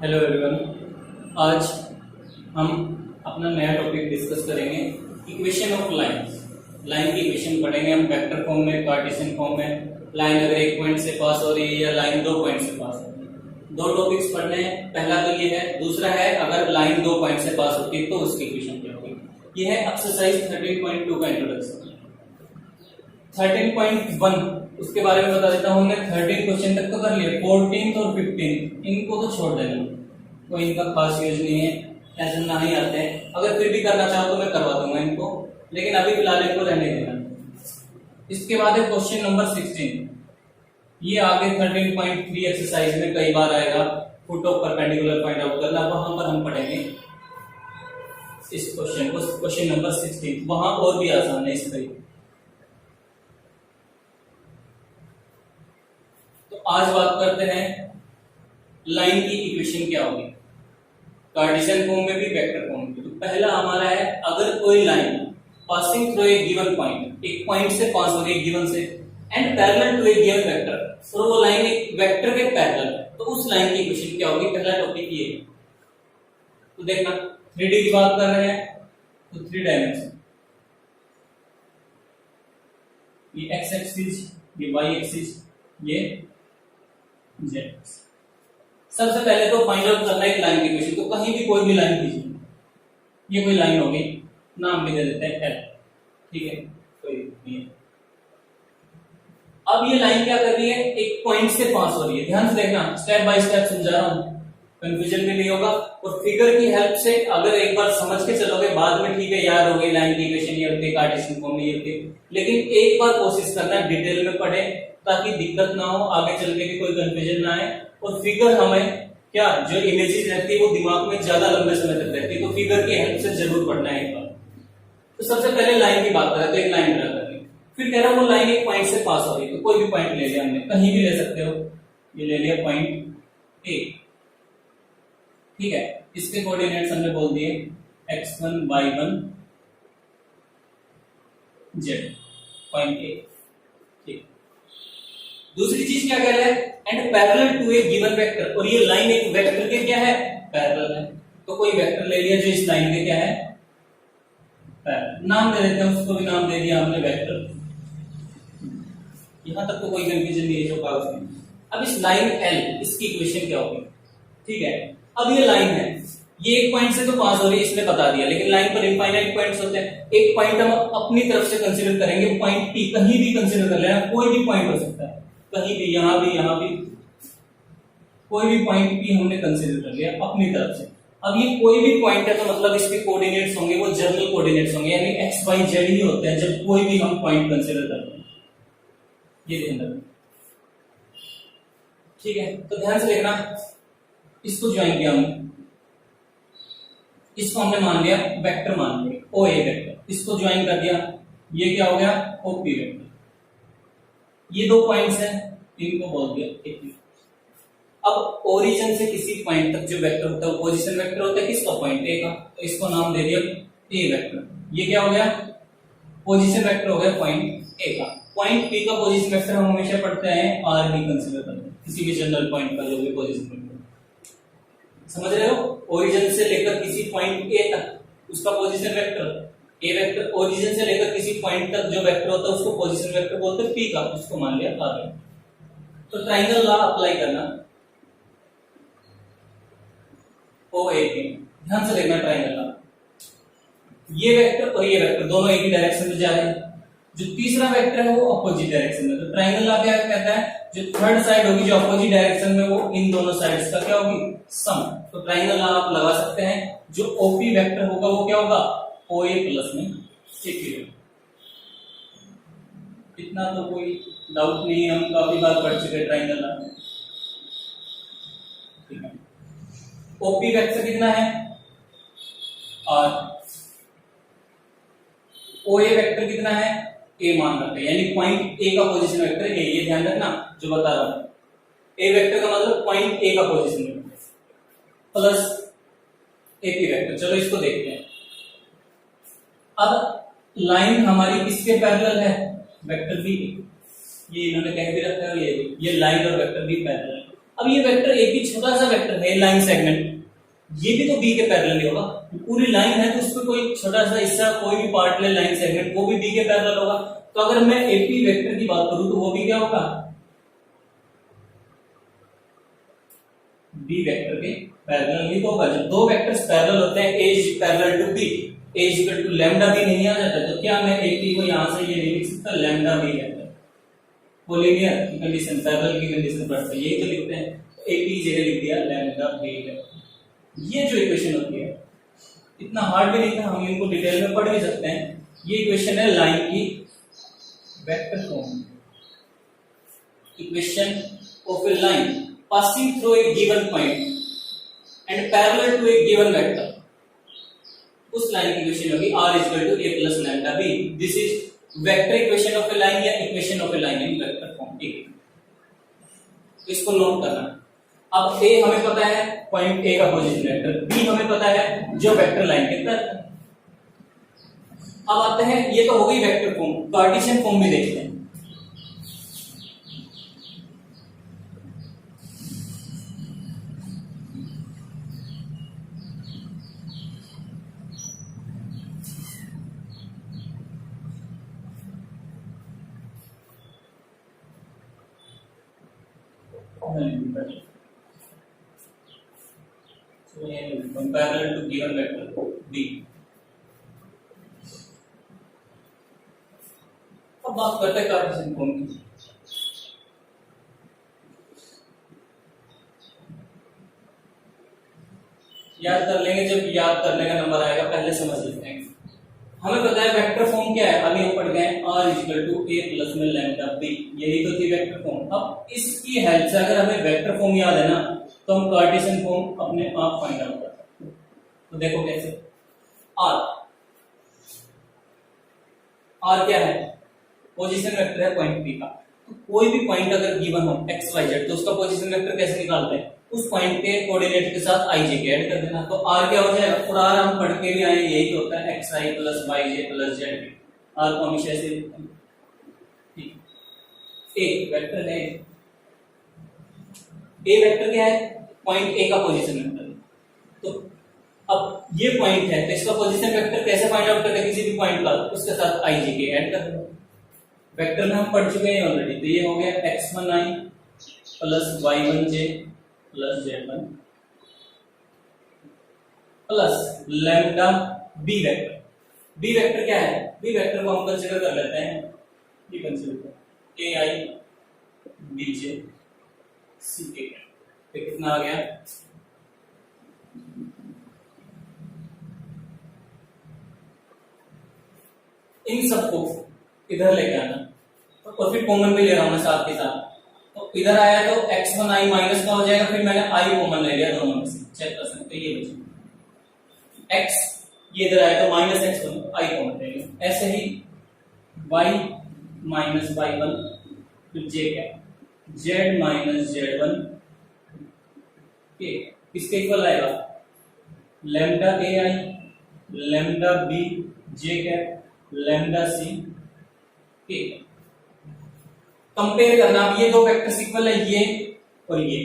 Hello everyone. आज हम अपना नया टॉपिक डिस्कस करेंगे, इक्वेशन ऑफ लाइंस। लाइन की इक्वेशन पढ़ेंगे हम वेक्टर फॉर्म में, कार्टेशियन फॉर्म में। लाइन अगर एक पॉइंट से पास हो रही है या लाइन दो पॉइंट से पास हो रही है, दो टॉपिक्स पढ़ने हैं। पहला तो ये है, दूसरा है अगर लाइन दो पॉइंट से पास होती है तो उसकी इक्वेशन क्या होगी। ये है एक्सरसाइज 13.2 का इंट्रोडक्शन। 13.1 उसके बारे में बता देता हूँ। हमने 13 क्वेश्चन तक तो कर लिया, 14 और 15 इनको तो छोड़ देना, कोई इनका खास यूज नहीं है, ऐसे ना ही आते हैं। अगर फिर भी करना चाहो तो मैं करवा दूंगा इनको, लेकिन अभी फिलहाल इनको रहने देना। इसके बाद है क्वेश्चन नंबर 16। ये आगे 13.3 एक्सरसाइज में कई बार आएगा, foot of perpendicular find out करना, वहां पर हम पढ़ेंगे इस क्वेश्चन को, क्वेश्चन नंबर 16। वहां और भी आसान है इस तरीके। तो आज बात करते हैं लाइन की इक्वेशन क्या होगी, कार्टेशियन फॉर्म में भी वेक्टर फॉर्म में भी। तो पहला हमारा है, अगर कोई line passing through a given point, एक पॉइंट से पास हो रही है गिवन से, and parallel to a given vector, और वो लाइन एक वेक्टर के पैरेलल है, तो उस लाइन की इक्वेशन क्या होगी। पहला टॉपिक ये। तो देखना 3D की बात कर रहे हैं तो 3 डायमेंशन, ये एक्स एक्सिस, ये वाई एक्सिस, ये जेड। सबसे पहले तो फाइंड आउट करना है एक लाइन की इक्वेशन। तो कहीं भी कोई भी लाइन कीजिए, ये कोई लाइन होगी, नाम भी दे देते हैं एल, ठीक है, कोई नहीं है। अब ये लाइन क्या कर रही है, एक पॉइंट से पास हो रही है। ध्यान से देखना, स्टेप बाय स्टेप समझा रहा हूं, कंफ्यूजन भी नहीं होगा। और फिगर की हेल्प से अगर एक बार समझ के चलोगे, बाद में ठीक है याद हो गई लाइन की इक्वेशन ये होती है, कार्टेशियन फॉर्म में ये होती है, लेकिन एक बार कोशिश करना डिटेल में पढ़े ताकि दिक्कत ना हो, आगे चल के भी कोई कंफ्यूजन ना आए। और फिगर हमें क्या, जो इमेजेस रहती है वो दिमाग में ज्यादा लंबे समय तक रहती है, तो फिगर की हेल्प से जरूर पढ़ना है एक बार। तो सबसे पहले लाइन की बात करें तो एक लाइन ड्रा करनी, फिर कह रहा हूं वो लाइन एक पॉइंट से पास हो रही है, तो कोई भी पॉइंट ले लिया हमने, कहीं भी ले सकते हो। ये ले लिया पॉइंट ए, ठीक है। इसके कोऑर्डिनेट्स हमने बोल दिए x1 y1 z, point A, ठीक। दूसरी चीज क्या कह रहा है, and parallel to a given vector, और ये लाइन एक वेक्टर के क्या है, पैरेलल है। तो कोई वेक्टर ले लिया जो इस लाइन के क्या है, पैरेलल। नाम दे देते हैं उसको, भी नाम दे दिया हमने वेक्टर। यहां तक तो कोई कंफ्यूजन नहीं है जो कहा उसने। अब इस लाइन एल, इसकी इक्वेशन क्या होगी, ठीक है। अब ये लाइन है, ये एक पॉइंट से तो पास हो रही है, इसने बता दिया, लेकिन लाइन पर इनफाइनाइट पॉइंट्स होते हैं। एक पॉइंट हम अपनी तरफ से कंसीडर करेंगे, पॉइंट पी, कहीं भी कंसीडर कर लेना, कोई भी पॉइंट हो सकता है, कहीं भी, यहां भी, कोई भी पॉइंट पी हमने कंसीडर कर लिया अपनी तरफ से। अब ये कोई भी पॉइंट है तो मतलब इसके कोऑर्डिनेट्स होंगे वो जनरल कोऑर्डिनेट्स होंगे, यानी एक्स वाई जेड ही होते हैं जब कोई भी हम पॉइंट कंसीडर करते हैं। ये ध्यान रखना, ठीक है। तो ध्यान से देखना, इसको ज्वाइन किया हमने, इसको हमने मान लिया वेक्टर, मान लिया ओ ए वेक्टर, इसको ज्वाइन कर दिया, ये क्या हो गया, ओ पी वेक्टर। ये दो पॉइंट्स हैं, इनको बोल दिया ए पी। अब ओरिजिन से किसी पॉइंट तक जो वेक्टर होता है वो पोजीशन वेक्टर होता है, किसका, पॉइंट ए का, तो इसको नाम दे दिया ए वेक्टर। ये क्या हो गया, पोजीशन वेक्टर हो गया पॉइंट ए का। पॉइंट पी का पोजीशन वेक्टर हम हमेशा पढ़ते हैं आर भी कंसीडर करते हैं, किसी भी जनरल पॉइंट का जो भी पोजीशन वेक्टर, समझ रहे हो। ओरिजिन से लेकर किसी पॉइंट ए तक उसका position vector A vector, origin से लेकर किसी पॉइंट तक जो वेक्टर होता है उसको पोजीशन वेक्टर बोलते हैं पी का, उसको मान लिया आर। तो ट्राइंगल लॉ अप्लाई करना ओ ए पी, ध्यान से देखना ट्राइंगल लॉ। ये वेक्टर और ये वेक्टर दोनों एक ही डायरेक्शन में जा रहे हैं, जो तीसरा वेक्टर है वो अपोजिट डायरेक्शन में। तो ट्राइंगल लॉ क्या कहता है, जो थर्ड साइड होगी जो अपोजिट डायरेक्शन में, वो इन दोनों साइड्स का क्या होगी, सम। तो ट्राइंगल लॉ आप लगा सकते हैं, जो ओपी वेक्टर होगा वो क्या होगा, ओ ए प्लस में ए। इतना तो कोई डाउट नहीं है, हम काफी बार पढ़ चुके ट्राइंगल लॉ, ठीक है। ओपी वेक्टर कितना है, और ओ ए वेक्टर कितना है, ए मान रखते हैं, यानी पॉइंट ए का पोजीशन वेक्टर ए। ये ध्यान रखना जो बता रहा हूं, ए वेक्टर का मतलब पॉइंट ए का position vector plus AP vector. चलो इसको देखते हैं। अब लाइन हमारी किसके पैरेलल है, वेक्टर बी। ये इन्होंने कह भी रखा है, ये लाइन और वेक्टर बी पैरेलल है। अब ये वेक्टर एक ही छोटा सा वेक्टर है, लाइन सेगमेंट, ये भी तो बी के पैरेलल ही होगा। पूरी लाइन है तो उसमें कोई छोटा सा हिस्सा, कोई भी पार्ट ले लाइन सेगमेंट, वो भी बी के पैरेलल होगा। तो अगर मैं एपी वेक्टर की बात करूं तो वो भी क्या होगा, बी वेक्टर के पैरेलल ही तो होगा। जब दो वेक्टर्स पैरेलल होते हैं, A is parallel to B, A is equal to lambda B नहीं आ जाता, तो क्या मैं एपी को यहां से ये नहीं लिख सकता, लैम्डा बी वेक्टर, कोलिनियर की कंडीशन, पैरेलल की कंडीशन पर से यही तो लिखते हैं। एपी जगह लिख दिया लैम्डा बी वेक्टर। ये जो इक्वेशन होती है इतना हार्ड भी नहीं था, हम इनको डिटेल में पढ़ भी सकते हैं। ये इक्वेशन है लाइन की vector form, equation of a line passing through a given point and parallel to a given vector. उस लाइन की इक्वेशन होगी r equal to a plus lambda b। This is vector equation of a line या equation of a line in vector form. ठीक है, तो इसको note करना। अब a हमें पता है पॉइंट a का पोजीशन वेक्टर, b हमें पता है जो वेक्टर लाइन के अंदर। अब आते हैं, ये तो हो गई वेक्टर फॉर्म, कार्टेशियन फॉर्म भी देखते हैं। Parallel to given vector b। अब बात करते हैं कार्टेशियन फॉर्म की। याद कर लेंगे, जब याद करने का नंबर आएगा पहले समझ लेते हैं। हमें पता है वेक्टर फॉर्म क्या है, अभी हम पढ़ गए r equal to a plus में लैम्डा b, यही तो थी वेक्टर फॉर्म। अब इसकी हेल्प से अगर हमें वेक्टर फॉर्म याद है ना, तो हम कार्टेशियन फॉर्म अपने आप फाइंड आउट कर सकते हैं। तो देखो कैसे, r क्या है, पोजीशन वेक्टर है पॉइंट p का। तो कोई भी पॉइंट अगर गिवन हो x y z, तो उसका पोजीशन वेक्टर कैसे निकालते हैं, उस पॉइंट के कोऑर्डिनेट के साथ i j के ऐड कर देना। तो r क्या हो जाएगा, और r हम पढ़ के भी आए, यही तो होता है xi plus yj plus z। r को हमेशा ऐसे लिखते हैं। ठीक, a वेक्टर है, a वेक्टर क्या है, पॉइंट a का पोजीशन वेक्टर। तो अब ये पॉइंट है, तो इसका पोजीशन वेक्टर कैसे फाइंड आउट करते हैं, किसी भी पॉइंट का, उसके साथ i j के ऐड कर देना। वेक्टर में हम पढ़ चुके हैं ऑलरेडी, तो ये हो गया x1i plus y1j plus z1 plus lambda b vector. b vector क्या है, b वेक्टर को हम कंसीडर कर लेते हैं, ये कंसीडर करते हैं ai bj ck। तो कितना आ गया, इन सबको इधर लेके आना, और फिर कॉमन भी ले रहा हूं मैं साथ के साथ। तो इधर आया तो x1i माइनस का हो जाएगा, फिर मैंने i कॉमन ले लिया दोनों में से, चेक कर सकते हैं। ये बचा x, ये इधर आया तो माइनस x1, i कॉमन ले लिया। ऐसे ही y माइनस y1, फिर j क्या, z माइनस z1 के किसके इक्वल आएगा, lambda ai lambda b j क्या, लैम्डा c के। कंपेयर करना, अब ये दो वेक्टर्स इक्वल है, ये और ये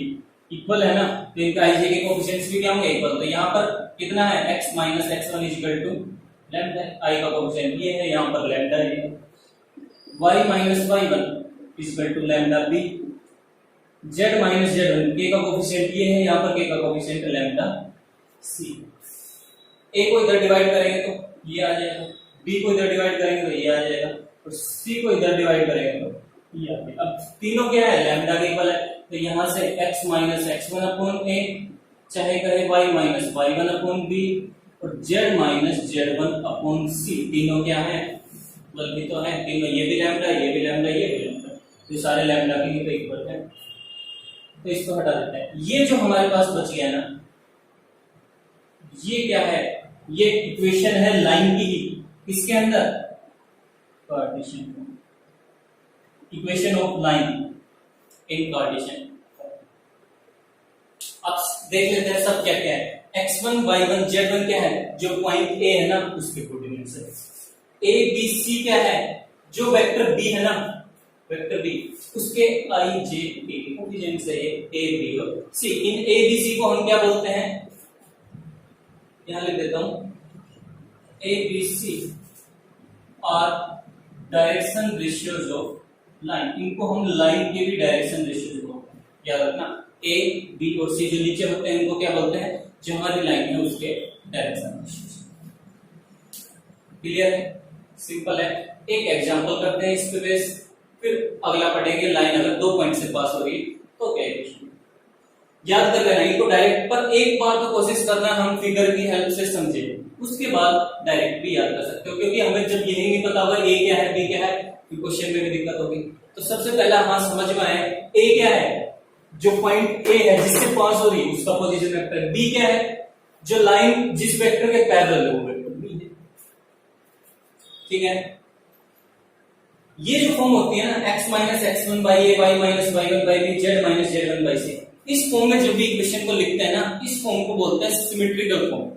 इक्वल है ना, तो इनका i j के कोएफिशिएंट्स भी क्या होंगे, इक्वल। तो यहाँ पर कितना है, x minus x1 is equal to lambda, i का कोएफिशिएंट ये है, यहाँ पर लैम्डा है। y minus y1 is equal to lambda b, z minus z1 k का कोएफिशिएंट ये है, यहाँ पर k का कोएफिशिएंट लैम्डा c। a को इधर डिवाइड करेंगे तो ये आ जाएगा, b को इधर डिवाइड करेंगे तो ये आ जाएगा, और c को इधर डिवाइड करेंगे तो ये आ जाएगा। अब तीनों क्या है, लैम्डा के इक्वल है, तो यहाँ से x minus x1 upon a, चाहे कहे y minus y1 upon b, और z minus z1 upon c। तीनों क्या है, बल्कि तो है तीनों, ये भी लैम्डा, ये भी लैम्डा, ये भी लैम्डा, ये सारे लैम्डा के लिए इक्वल है। तो इसको हटा देते हैं। ये जो हमारे पास बच गया ना, ये क्या है, ये इक्वेशन है लाइन की ही, किसके अंदर, Cartesian equation of line in Cartesian. अब देख लेते हैं सब क्या क्या है। x1 y1 z1 क्या है, जो पॉइंट a है ना उसके कोऑर्डिनेट्स है। a b c क्या है, जो वेक्टर b है ना वेक्टर बी, उसके आई जे के कोएफिशिएंट्स है ए बी और सी। इन ए बी सी को हम क्या बोलते हैं, यहां लिख देता हूं, a b c are direction ratios of line. इनको हम लाइन के भी डायरेक्शन रेशियोज बोलते हैं, याद रखना। ए बी और सी जो नीचे होते हैं इनको क्या बोलते हैं, जो हमारी लाइन है उसके डायरेक्शन रेशियोज। क्लियर है, सिंपल है। एक एग्जांपल करते हैं इस पे बेस, फिर अगला पढ़ेंगे लाइन अगर 2 पॉइंट से पास हो रही तो क्या इक्वेशन। याद कर लेना इनको डायरेक्ट, पर एक बार तो कोशिश करना हम फिगर की हेल्प से समझे, उसके बाद डायरेक्ट भी याद कर सकते हो, क्योंकि हमें जब यही नहीं पता होगा ए क्या है बी क्या है, क्वेश्चन में भी दिक्कत होगी। तो सबसे पहला हाँ समझ में आए, ए क्या है, जो पॉइंट ए है जिससे पास हो रही है उसका पोजीशन वेक्टर है। बी क्या है, जो लाइन जिस वेक्टर के पैरेलल है वो वेक्टर बी है। ठीक है, ये जो फॉर्म होती है ना x minus x one by a, y minus y one by b, z minus z one by c, इस फॉर्म में जब भी इक्वेशन को लिखते हैं ना, इस फॉर्म को बोलते हैं सिमेट्रिकल फॉर्म।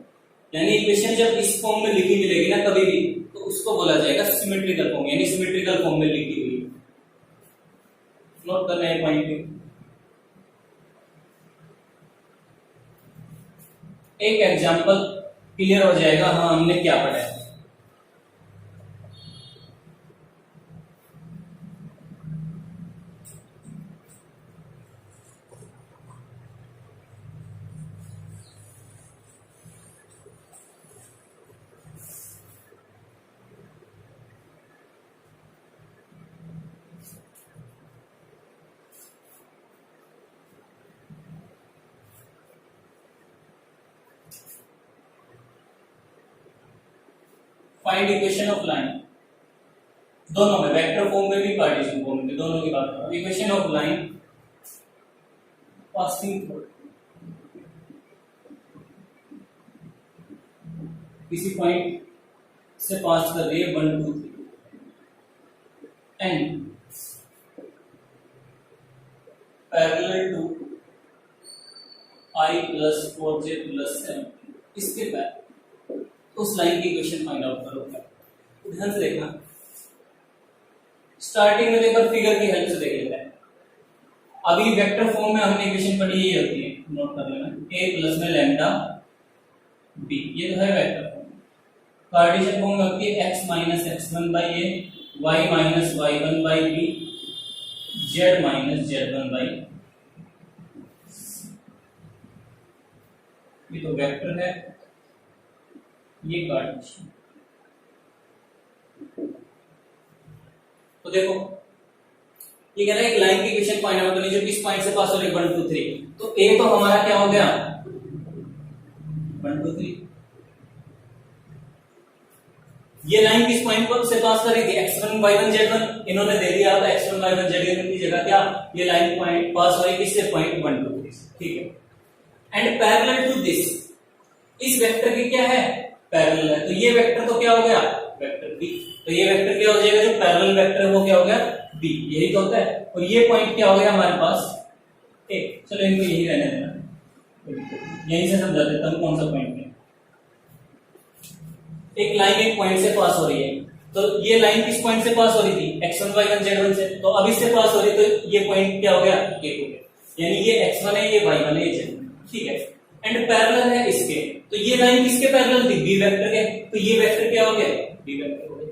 यानी इक्वेशन जब इस फॉर्म में लिखी मिलेगी ना कभी भी, तो उसको बोला जाएगा सिमेट्रिकल फॉर्म, यानी सिमेट्रिकल फॉर्म में लिखी हुई। नोट करना है पॉइंट। एक एग्जांपल क्लियर हो जाएगा हाँ हमने क्या पढ़ा है। फाइंड इक्वेशन ऑफ लाइन, दोनों में वेक्टर फॉर्म में भी कार्टेशियन फॉर्म में, दोनों की बात कर रहा हूं। Equation of line passing through किसी पॉइंट से पास कर रही है 1 2 3 and parallel to i plus 4j plus 7, इसके बाद उस लाइन की इक्वेशन फाइंड आउट करो। ध्यान से देखना, स्टार्टिंग में देखो फिगर की हेल्प से देख लेते हैं। अभी वेक्टर फॉर्म में हमने इक्वेशन पढ़ी यही होती है, नोट कर लेना, a प्लस में लैम्डा b, ये तो है वेक्टर फॉर्म। कार्टेशियन फॉर्म में होती है x minus x one by a, y minus y one by b, z minus z one by, ये तो वेक्टर है, ये कार्टेशियन। तो देखो ये कह रहा है एक लाइन की इक्वेशन फाइंड आउट करनी जो किस पॉइंट से पास हो रही है 1 2 3। तो ए तो हमारा क्या हो गया 1 2 3, ये लाइन किस पॉइंट पर से पास कर रही थी x1 y1 z1, इन्होंने दे दिया था x1 y1 z1 की जगह क्या ये लाइन पॉइंट पास हो रही किससे पॉइंट 1 2 3, ठीक है। एंड पैरेलल टू दिस, इस वेक्टर की क्या है पैरेलल है, तो ये वेक्टर तो क्या हो गया वेक्टर बी। तो ये वेक्टर क्या हो जाएगा जो पैरेलल वेक्टर है वो क्या हो गया बी, यही तो होता है। और ये पॉइंट क्या हो गया हमारे पास ए। चलो इनको यही रहने देना, यहीं से समझा देता हूं कौन सा पॉइंट है। एक लाइन एक पॉइंट से पास हो रही है, तो ये लाइन किस पॉइंट से पास हो रही थी x1 y1 z1 से, तो अब इससे पास हो रही तो ये पॉइंट क्या हो गया ए हो गया, यानी ये x1 है ये y1 है ये z1, ठीक है। एंड पैरेलल है इसके, तो ये लाइन किसके पैरेलल थी बी वेक्टर के, तो ये वेक्टर क्या हो गया बी वेक्टर हो गया,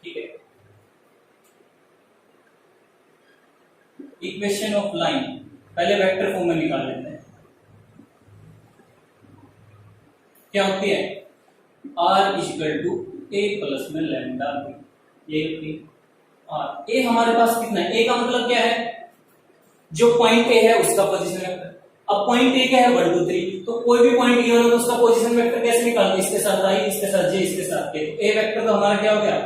ठीक है। इक्वेशन ऑफ लाइन पहले वेक्टर फॉर्म में निकाल लेते हैं, क्या होती है r equal to a plus में लैम्डा बी, ये होती है r। a हमारे पास कितना है, a का मतलब क्या है जो पॉइंट a है उसका पोजीशन वेक्टर। अब पॉइंट a क्या है 1 2 3, तो कोई भी पॉइंट गिवन हो तो उसका पोजीशन वेक्टर कैसे निकालते हैं, इसके साथ i, इसके साथ j, इसके साथ k। तो a वेक्टर तो हमारा क्या हो गया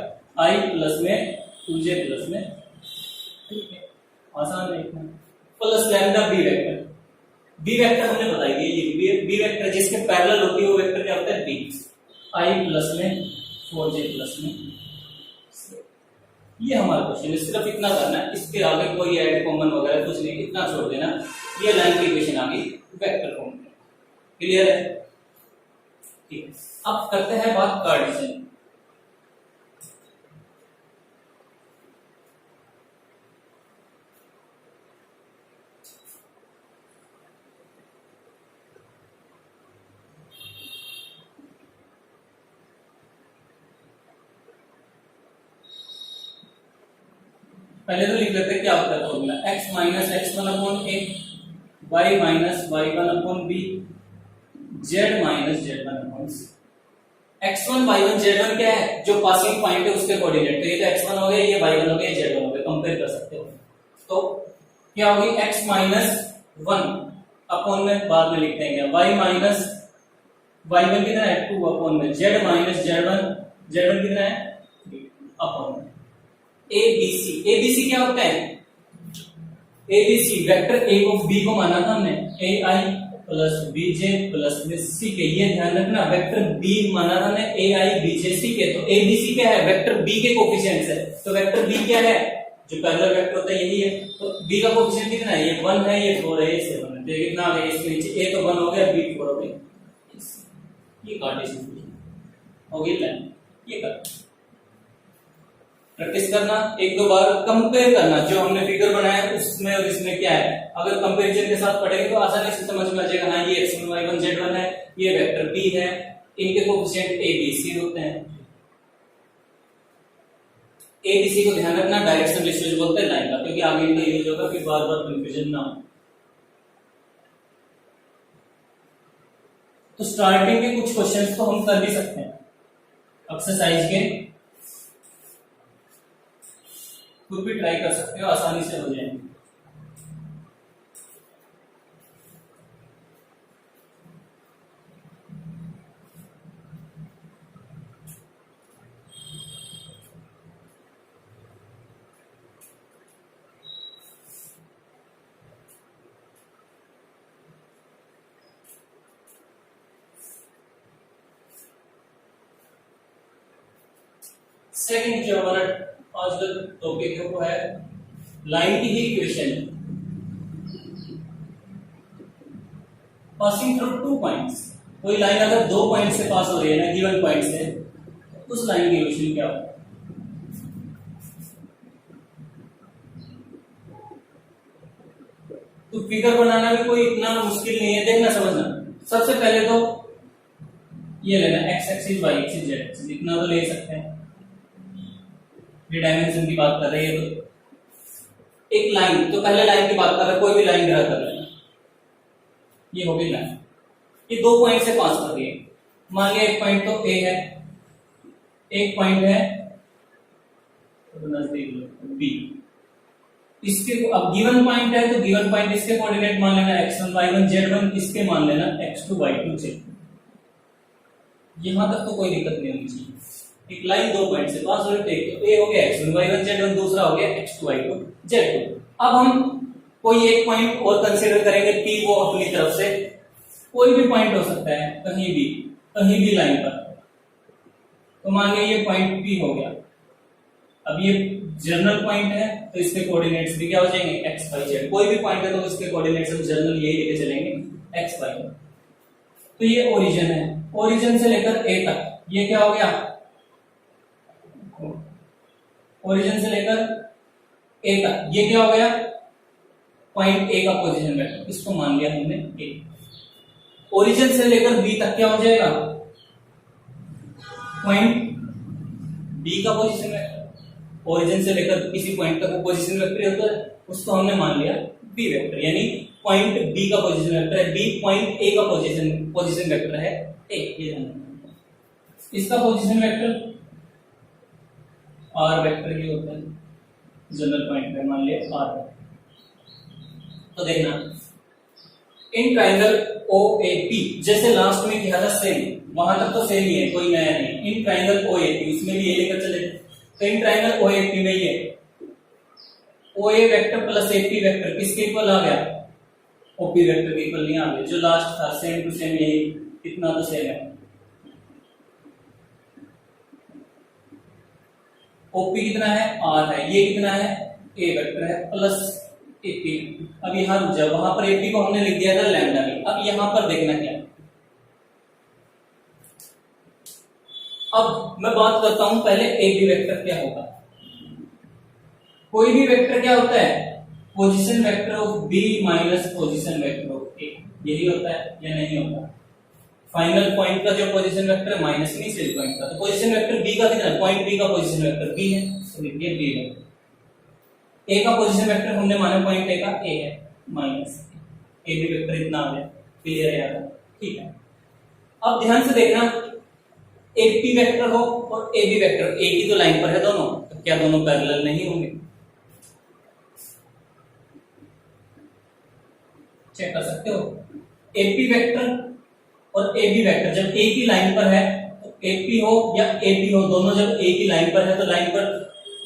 i प्लस में 2j प्लस में, ठीक है आसान है इतना, plus lambda b vector. B vector हमने बताई है, ये बी वेक्टर जिसके पैरेलल होती है वो वेक्टर क्या होता है बी, i प्लस में 4j प्लस में। ये हमारा क्वेश्चन है, सिर्फ इतना करना है, इसके आगे कोई ऐड कॉमन वगैरह कुछ नहीं, इतना छोड़ देना। ये लाइन की इक्वेशन आ गई वेक्टर फॉर्म में, क्लियर है, ठीक है। अब करते हैं बात कार्टेशियन। पहले तो लिख लेते हैं क्या होता है formula, x minus x one upon a, y minus y one upon b, z minus z one upon c. x1 y1 z1 क्या है, जो पासिंग पॉइंट है उसके कोऑर्डिनेट, तो ये तो x1 हो गया, ये y1 हो गया, ये z1 हो गया, कंपेयर कर सकते हो। तो क्या होगी x माइनस वन अपॉन में बाद में लिख देंगे y माइनस y1 कितना है 2 अपॉन में z माइनस z1 कितना है अपॉन में abc क्या होता है, abc वेक्टर a को b को माना था हमने ai plus bj plus ck के, ये ध्यान रखना वेक्टर b माना था हमने ai bj ck, तो abc क्या है वेक्टर b के कोफिशिएंट्स है, तो वेक्टर b क्या है जो पैरेलल वेक्टर होता है यही है, तो b का कोफिशिएंट कितना है, ये 1 है, ये 4 है, ये 7 है, तो ये कितना आ गया इसके नीचे, a तो 1 हो गया, b 4 हो गया, ये कार्टेशियन हो गई लाइन। ये कर प्रैक्टिस करना, एक दो बार कंपेयर करना, जो हमने फिगर बनाया है उसमें और इसमें क्या है, अगर कंपैरिजन के साथ पढ़ेंगे तो आसानी से समझ में आ जाएगा, हाँ ये x1 y1 z1 है, ये वेक्टर b है, इनके कोएफिशिएंट a b c होते हैं। a b c को ध्यान रखना, डायरेक्शन रेशियो बोलते हैं लाइन का, क्योंकि आगे इनका यूज होगा कि बार बार कंफ्यूजन ना हो। तो स्टार्टिंग के कुछ क्वेश्चंस तो हम कर भी सकते हैं एक्सरसाइज के, खुद भी ट्राई कर सकते हो, आसानी से हो जाएंगे। सेकंड जो हमारा आज का टॉपिक है वो है लाइन की ही इक्वेशन पासिंग थ्रू 2 पॉइंट्स। कोई लाइन अगर 2 पॉइंट से पास हो रही है ना, गिवन पॉइंट से, तो उस लाइन की इक्वेशन क्या होगा। तो फिगर बनाना भी कोई इतना मुश्किल नहीं है, देखना समझना। सबसे पहले तो ये लेना x axis y axis z axis, इतना तो ले सकते हैं, ये डायमेंशन की बात कर रहे हैं, तो एक लाइन, तो पहले लाइन की बात कर रहे हैं, कोई भी लाइन ड्रा कर लेना, ये हो गई लाइन, ये 2 पॉइंट से पास कर रही है। मान लिया एक पॉइंट तो A है, एक पॉइंट है नजदीक B, इसके अब गिवन पॉइंट है तो गिवन पॉइंट इसके कोऑर्डिनेट मान लेना x1 y1 z1, इसके मान लेना x2 y2 z। यहां तक तो कोई दिक्कत नहीं होनी चाहिए। एक लाइन 2 पॉइंट से पास हो रही है, तो A हो गया x1 y1 z1, दूसरा हो गया x2 y2 z2। अब हम कोई एक पॉइंट और कंसीडर करेंगे P को अपनी तरफ से, कोई भी पॉइंट हो सकता है कहीं भी लाइन पर, तो मान लिया ये पॉइंट P हो गया। अब ये जनरल पॉइंट है तो इसके कोऑर्डिनेट्स भी क्या हो जाएंगे x y z, कोई भी पॉइंट है तो इसके कोऑर्डिनेट्स हम जनरल यही लेके चलेंगे x y। तो ये ओरिजिन है, ओरिजिन से लेकर A तक ये क्या हो गया, ओरिजिन से लेकर A तक ये क्या हो गया, पॉइंट A का पोजीशन वेक्टर, इसको मान लिया हमने A। ओरिजिन से लेकर B तक क्या हो जाएगा, पॉइंट B का पोजीशन वेक्टर। ओरिजिन से लेकर किसी पॉइंट तक पोजीशन वेक्टर होता है, उसको हमने मान लिया B वेक्टर, यानी पॉइंट B का पोजीशन वेक्टर है, B पॉइंट A का पोजीशन वेक्टर है A। ये इसका पोजीशन वेक्टर R वेक्टर ये होता है, जनरल पॉइंट पे मान लिया R। तो देखना इन ट्रायंगल OAP, जैसे लास्ट में किया था सेम, वहां तक तो सेम ही है, कोई नया नहीं। इन ट्रायंगल OAP, उसमें भी ये लेकर चले, तो इन ट्रायंगल OAP में ये OA vector plus AP vector किसके इक्वल आ गया, OP वेक्टर के इक्वल नहीं आ गया, जो लास्ट था सेम टू सेम, यही इतना तो सेम है। OP कितना है R है, ये कितना है A वेक्टर है प्लस AP। अब यहां रुक जाओ, वहां पर AP को हमने लिख दिया था लैम्डा भी। अब यहां पर देखना क्या, अब मैं बात करता हूं पहले AB वेक्टर क्या होगा। कोई भी वेक्टर क्या होता है, position vector of B minus position vector of A, यही होता है या नहीं होता। फाइनल पॉइंट का जो पोजीशन वेक्टर है माइनस इनिशियल पॉइंट का, तो पोजीशन वेक्टर B का कितना है, पॉइंट B का पोजीशन वेक्टर B है, तो देखिए B है। ए का पोजीशन वेक्टर हमने माना पॉइंट ए का ए है माइनस ए भी वेक्टर इतना आ गया, क्लियर है यार, ठीक है। अब ध्यान से देखना, एक पी वेक्टर हो और ए बी वेक्टर एक ही तो लाइन पर है दोनों, तो क्या दोनों पैरेलल नहीं होंगे? चेक कर सकते हो। एपी वेक्टर और एबी वेक्टर जब एक ही लाइन पर है तो एपी हो या एबी हो, दोनों जब एक ही लाइन पर है तो लाइन पर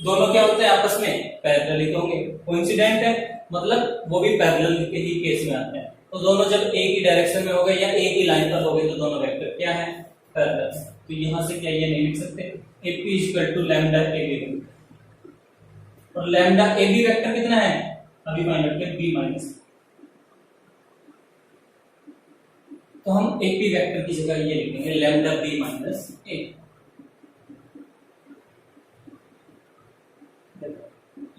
दोनों क्या होते हैं आपस में पैरेलल ही होंगे। कोइंसिडेंट है मतलब वो भी पैरेलल के ही केस में आते हैं। तो दोनों जब एक ही डायरेक्शन में हो गए या एक ही लाइन पर हो गए तो दोनों वेक्टर क्या है? पैरेलल। तो यहां से क्या ये नहीं लिख सकते AP equal to lambda AB, और लैम्डा एबी वेक्टर कितना है अभी फाइंड करते हैं बी माइनस। तो हम एपी वेक्टर की जगह ये लिखेंगे लैम्डा बी माइनस ए।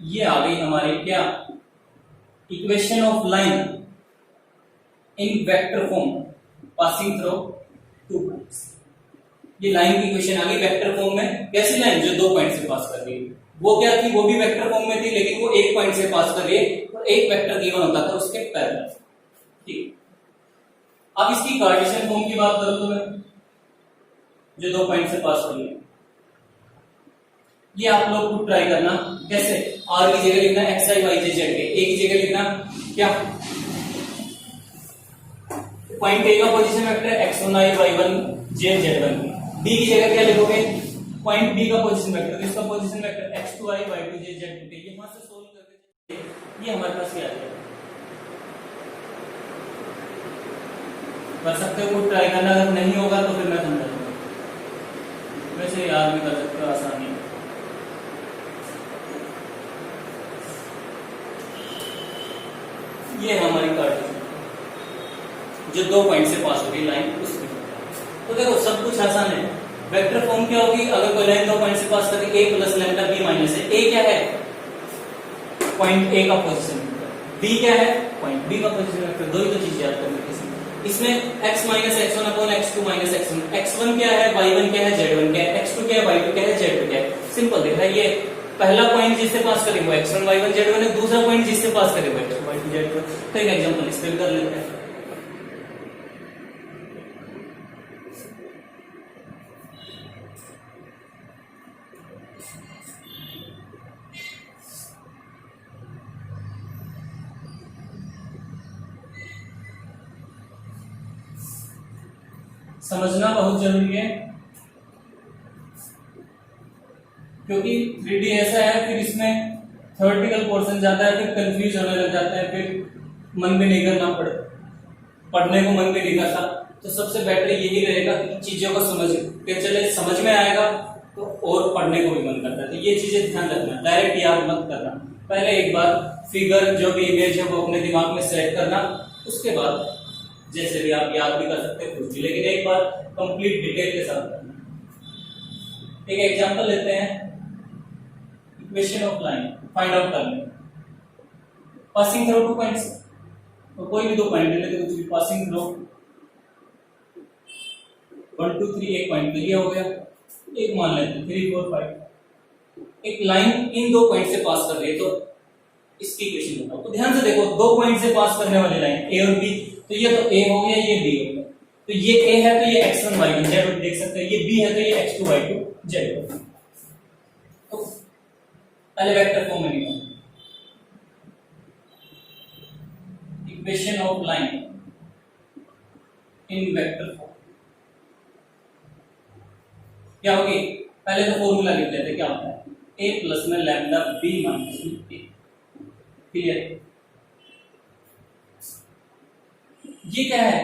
ये आ गई हमारी क्या equation of line in vector form passing through two points. ये लाइन की इक्वेशन आ गई वेक्टर फॉर्म में। कैसी लाइन? जो दो पॉइंट से पास कर रही है। वो क्या थी? वो भी वेक्टर फॉर्म में थी लेकिन वो एक पॉइंट से पास कर रही है और एक वेक्टर गिवन होता था उसके पैरेलल, ठीक। अब इसकी कार्टेशियन फॉर्म की बात करो तो मैं जो दो पॉइंट से पास कर रही है, ये आप लोग को ट्राई करना। कैसे? आर की जगह लिखना x i y j z के, ए की जगह लिखना क्या पॉइंट ए का position vector x1 i y1 j z1। B की जगह क्या लिखोगे? पॉइंट बी का पोजीशन वेक्टर, इसका position vector x2 i y2 j z2। यहां से सोल्व करके ये हमारे पास क्या आ जाएगा? कर सकते हो, वो ट्राई करना। अगर नहीं होगा तो फिर मैं समझा दूंगा, वैसे याद भी कर सकते हो आसानी। ये हमारी कार्टेशियन जो दो पॉइंट से पास हो रही लाइन उसकी। तो देखो सब कुछ आसान है। वेक्टर फॉर्म क्या होगी? अगर कोई लाइन दो पॉइंट से पास करती है a plus lambda b minus है। a क्या है? पॉइंट a का पोजीशन वेक्टर। b क्या है? पॉइंट b का पोजीशन वेक्टर। दो ही तो चीज याद करनी है इसमें। x minus x1 upon x2 minus x1। x1 क्या है? y1 क्या है? z1 क्या है? x2 क्या है? y2 क्या है? z2 क्या है? सिंपल देख रहा है। ये पहला पॉइंट जिससे पास करेंगे वो x1 y1 z1 है, दूसरा पॉइंट जिससे पास करेंगे वो x2 y2 z2। तो एक एग्जांपल इस पे भी कर लेते हैं। समझना बहुत जरूरी है क्योंकि 3D ऐसा है, फिर इसमें थ्योरेटिकल पोर्शन जाता है, फिर कंफ्यूज होने लग जाता है, फिर मन भी नहीं करना पढ़ने को मन भी नहीं करता। तो सबसे बेटर यही रहेगा कि चीजों को समझ के चले, समझ में आएगा तो और पढ़ने को भी मन करता है। तो ये चीजें ध्यान रखना, डायरेक्ट याद मत करना। पहले एक बार फिगर जो भी इमेज है वो अपने दिमाग में सेट करना, उसके बाद जैसे भी आप याद भी कर सकते हैं कुछ भी, लेकिन एक बार कंप्लीट डिटेल के साथ करना। एक एग्जांपल लेते हैं, equation of line find out करने पासिंग थ्रू टू पॉइंट्स। तो कोई भी दो पॉइंट ले लेते, कुछ भी पासिंग थ्रू 1 2 3 एक पॉइंट क्लियर हो गया, एक मान लेते हैं 3 4 5। एक लाइन इन दो पॉइंट से पास कर रही है तो इसकी इक्वेशन बताओ। तो ध्यान से देखो, दो पॉइंट से पास करने वाली लाइन ए और बी, तो ये तो ए हो गया, ये बी हो गया। तो ये ए है तो ये x1 y1 z देख सकते हैं, ये बी है तो ये x2 y2 z। तो पहले वेक्टर फॉर्म में लिखो equation of line in vector form क्या होगी? पहले तो फॉर्मूला लिख लेते हैं, क्या होता है? a प्लस में lambda b minus a। Clear? ये क्या है?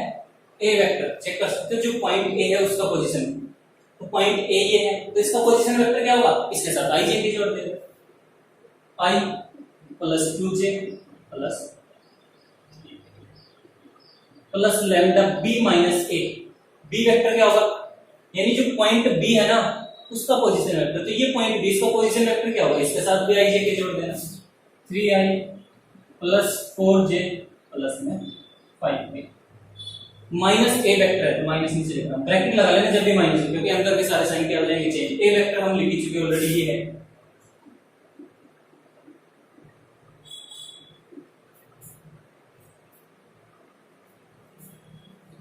ए वेक्टर। चेक कर सकते हो, जो पॉइंट ए है उसका पोजीशन, तो पॉइंट ए ये है तो इसका पोजीशन वेक्टर क्या होगा? इसके साथ आई जे की जोड़ देंगे, आई प्लस क्यू जे प्लस लैम्डा बी माइनस ए। बी वेक्टर क्या होगा? यानी जो पॉइंट बी है ना उसका पोजीशन वेक्टर। तो ये पॉइंट बी, इसका पोजीशन वेक्टर क्या होगा? इसके साथ भी आई जे के जोड़ देना, 3i प्लस 4j प्लस में 5 माइनस ए वेक्टर है तो माइनस नीचे लिखना, ब्रैकेट लगा लेना जब भी माइनस, क्योंकि अंदर के सारे साइन क्या हो जाएंगे चेंज। ए वेक्टर हम लिख चुके ऑलरेडी, ये है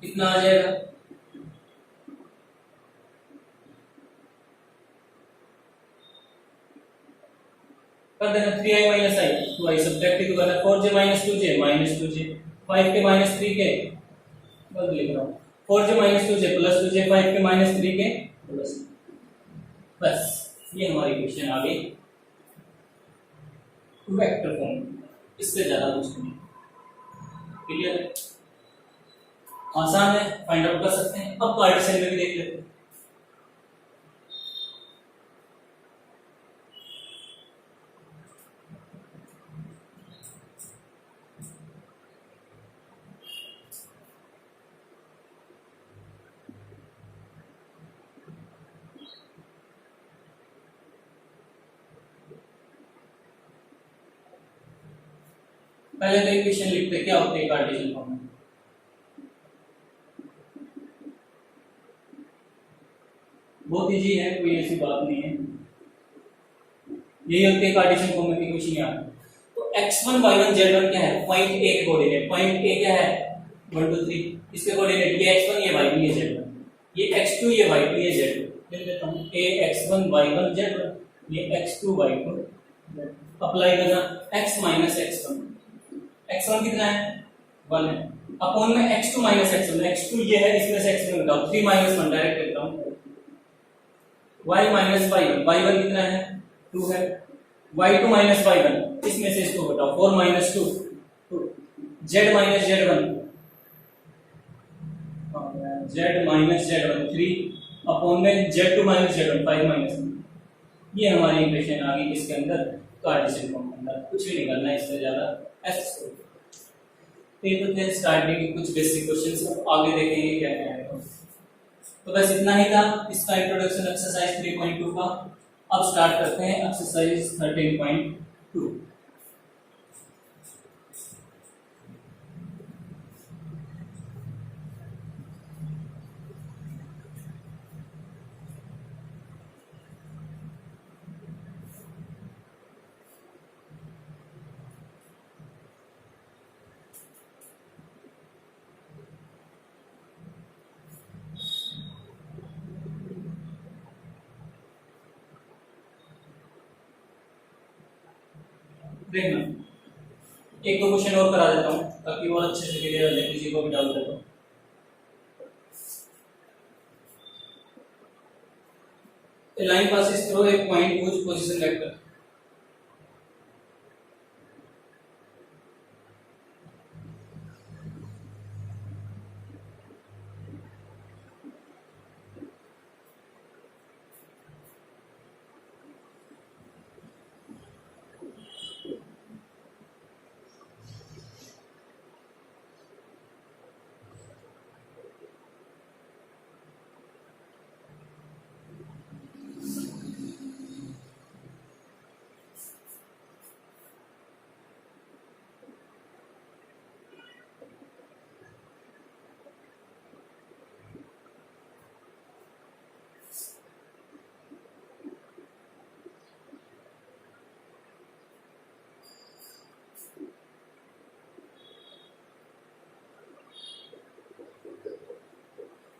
कितना आ जाएगा, कर देना 3i माइनस आई 2i सब्ट्रैक्ट तो करना 4j minus 2j minus 2j 5 के माइनस 3 के बदल लिख रहा हूं 4j minus 2j plus 2j 5 के माइनस 3 के प्लस, बस ये हमारी इक्वेशन आ गई वेक्टर फॉर्म, इससे ज्यादा कुछ नहीं। क्लियर है, आसान है, फाइंड आउट कर सकते हैं। अब पार्टीशन में भी देख लेते हैं। पहले तो इक्वेशन लिखते हैं, क्या होती है कार्टेशियन फॉर्म में। बहुत इजी है, कोई ऐसी बात नहीं है, यही होती है कार्टेशियन फॉर्म में इक्वेशन याद। तो x1 y1 z1 क्या है, पॉइंट ए के कोऑर्डिनेट, पॉइंट ए क्या है 1 2 3, इसके कोऑर्डिनेट ये x1 ये y2 ये z1, ये x2 ये y2 ये z2, लिख देता हूं a x1 y1 z1, ये x2 y2, अप्लाई करना x माइनस x1, x1 कितना है 1 है, अपॉन में x2 माइनस x1, x2 ये है, इसमें से x1 घटाओ 3 माइनस 1 डायरेक्ट करता हूं, y माइनस y1, y1 कितना है 2 है, y2 माइनस y1, इसमें से इसको घटाओ 4 minus 2 2, z minus z1, z minus z1 3 upon में z2 माइनस z1 5 माइनस 1, ये हमारी इक्वेशन आ गई इसके अंदर कार्टेशियन फॉर्म के अंदर, कुछ भी नहीं करना है इससे ज्यादा ऐसे। तो ये तो थे स्टार्टिंग के कुछ बेसिक क्वेश्चंस, अब आगे देखेंगे क्या क्या है। तो बस इतना ही था इसका इंट्रोडक्शन एक्सरसाइज 3.2 का। अब स्टार्ट करते हैं एक्सरसाइज 13.2। देखना एक दो क्वेश्चन और करा देता हूं ताकि वो अच्छे से क्लियर हो जाए, किसी को भी डाउट है तो। लाइन पासिस थ्रू एक पॉइंट whose पोजीशन वेक्टर,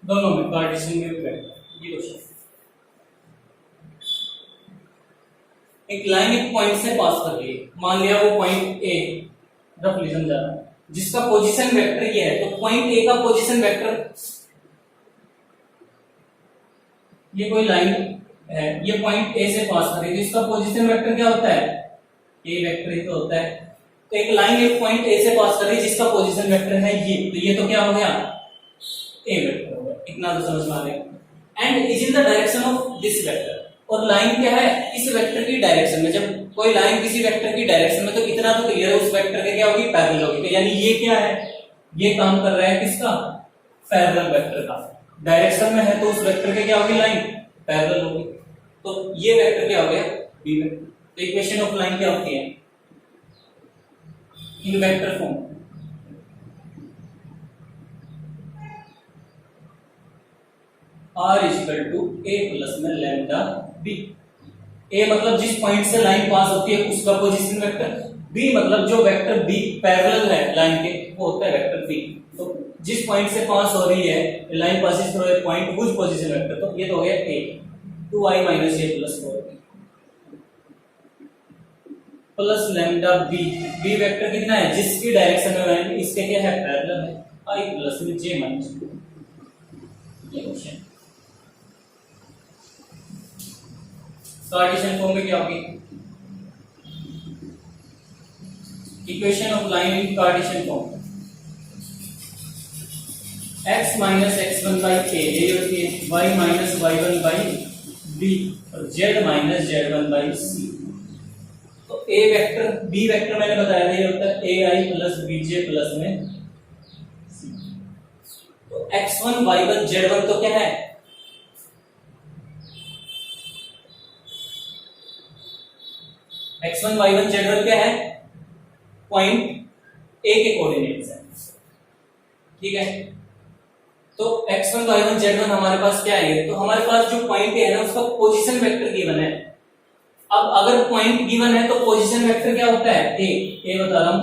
दोनों में पार्टीशन में वेक्टर, ये क्वेश्चन। एक लाइन एक पॉइंट से पास कर रही है, मान लिया वो पॉइंट ए, रफली समझा रहा, जिसका पोजीशन वेक्टर ये है, तो पॉइंट ए का पोजीशन वेक्टर, ये कोई लाइन है, ये पॉइंट ए से पास कर रही है, इसका पोजीशन वेक्टर क्या होता है, ए वेक्टर ही तो होता है। तो एक लाइन एक पॉइंट ए से पास कर रही है जिसका पोजीशन वेक्टर है ये, तो ये तो क्या हो गया ए वेक्टर हो गया, इतना तो समझ में आ गया। And is in the direction of this vector, और लाइन क्या है इस वेक्टर की डायरेक्शन में, जब कोई लाइन किसी वेक्टर की डायरेक्शन में, तो इतना तो क्लियर है उस वेक्टर के क्या होगी पैरेलल होगी, तो यानी ये क्या है, ये काम कर रहा है किसका, पैरेलल वेक्टर का, डायरेक्शन में है तो उस वेक्टर के क्या होगी लाइन पैरेलल होगी, तो ये वेक्टर क्या हो गया बी वेक्टर। तो इक्वेशन ऑफ लाइन क्या होती है in vector form, R equal to a plus में लैम्डा बी। ए मतलब जिस पॉइंट से लाइन पास होती है उसका पोजीशन वेक्टर, बी मतलब जो वेक्टर बी पैरेलल है लाइन के वो होता है वेक्टर बी। तो जिस पॉइंट से पास हो रही है, line passes through a point which position vector, तो ये तो हो गया a 2i minus a plus 4 प्लस लैम्डा बी वेक्टर कितना है, जिसकी डायरेक्शन में है इसके क्या है, पैरेलल है, i प्लस में j माइनस, ये क्वेश्चन कार्टेशियन फॉर्म में क्या होगी, equation of line in Cartesian form, x minus x1 by a ये होती है, y minus y1 by b और z minus z1 by c। तो a वेक्टर b वेक्टर मैंने बताया था, ये होता है ai प्लस bj प्लस में c। तो x1 y1 z1 तो क्या है, x1 y1 z1 क्या है, पॉइंट a के कोऑर्डिनेट्स है, ठीक है। तो x1 y1 z1 हमारे पास क्या है, तो हमारे पास जो पॉइंट है ना उसका पोजीशन वेक्टर गिवन है। अब अगर पॉइंट गिवन है तो पोजीशन वेक्टर क्या होता है, a बता रहा हूं,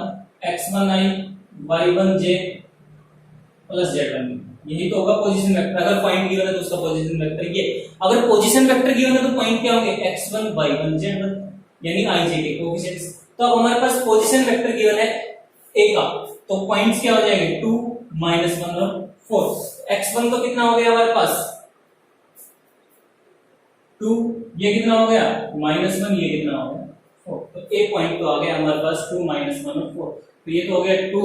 x1i y1j प्लस z1, यही तो होगा पोजीशन वेक्टर। अगर पॉइंट गिवन है तो उसका पोजीशन वेक्टर ये, अगर पोजीशन वेक्टर गिवन है तो पॉइंट क्या होंगे, x1 y1 z1 यानी ij के कोएफिशिएंट्स। तो अब हमारे पास पोजीशन वेक्टर गिवन है a का, तो पॉइंट्स क्या हो जाएंगे 2 -1 और 4। x1 तो कितना हो गया हमारे पास 2, ये कितना हो गया -1, ये कितना हो गया 4। तो एक पॉइंट तो आ गया हमारे पास 2 -1 और 4, तो ये तो हो गया 2,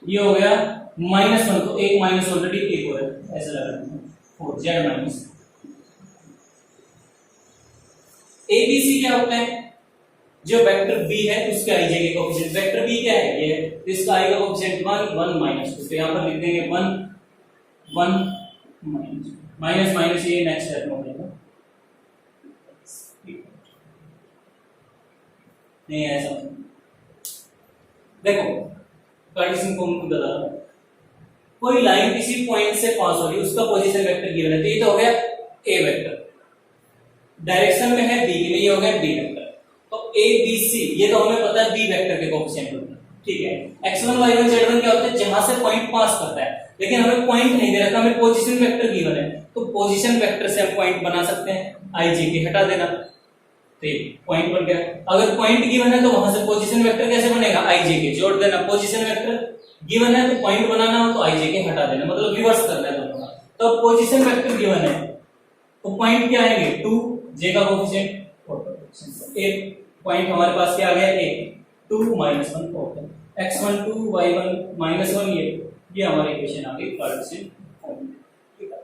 ये हो गया -1, तो एक माइनस ऑलरेडी एक हो रहा है, ऐसा लग रहा है 4 z minus. a b c क्या होता है, जो वेक्टर b है उसके i j के कोएफिशिएंट, वेक्टर b क्या है ये, तो इसका i का कोएफिशिएंट 1 1 -2, तो यहां पर लिख देंगे 1 1 माइनस माइनस, ये नेक्स्ट स्टेप में हो जाएगा, नहीं ऐसा देखो कार्टेशियन फॉर्म में बता रहा हूं, कोई लाइन किसी पॉइंट से पास हो रही है, उसका पोजीशन वेक्टर गिवन है, तो ये तो हो गया a वेक्टर, डायरेक्शन में है b के लिए, ये हो गया b वेक्टर। तो a b c ये तो हमें पता है b वेक्टर के कोएफिशिएंट होते हैं, ठीक है। x1 y1 z1 क्या होता है, जहां से पॉइंट पास करता है, लेकिन हमें पॉइंट नहीं दे रखा, हमें पोजीशन वेक्टर गिवन है, तो पोजीशन वेक्टर से हम पॉइंट बना सकते हैं, i j के हटा देना, तो ये पॉइंट बन गया। अगर पॉइंट गिवन है तो वहां से पोजीशन वेक्टर कैसे बनेगा, i j के जोड़ देना, पोजीशन वेक्टर गिवन है तो पॉइंट बनाना हो तो i j के हटा देना, मतलब रिवर्स करना है दोनों का। तो पोजीशन वेक्टर गिवन है तो पॉइंट क्या आएंगे 2, j का कोएफिशिएंट 4, एक पॉइंट हमारे पास क्या आ गया 1 2 -1 4, x1 2 y1 -1, ये हमारी इक्वेशन आ गई कार्टेशियन फॉर्म में, ठीक है।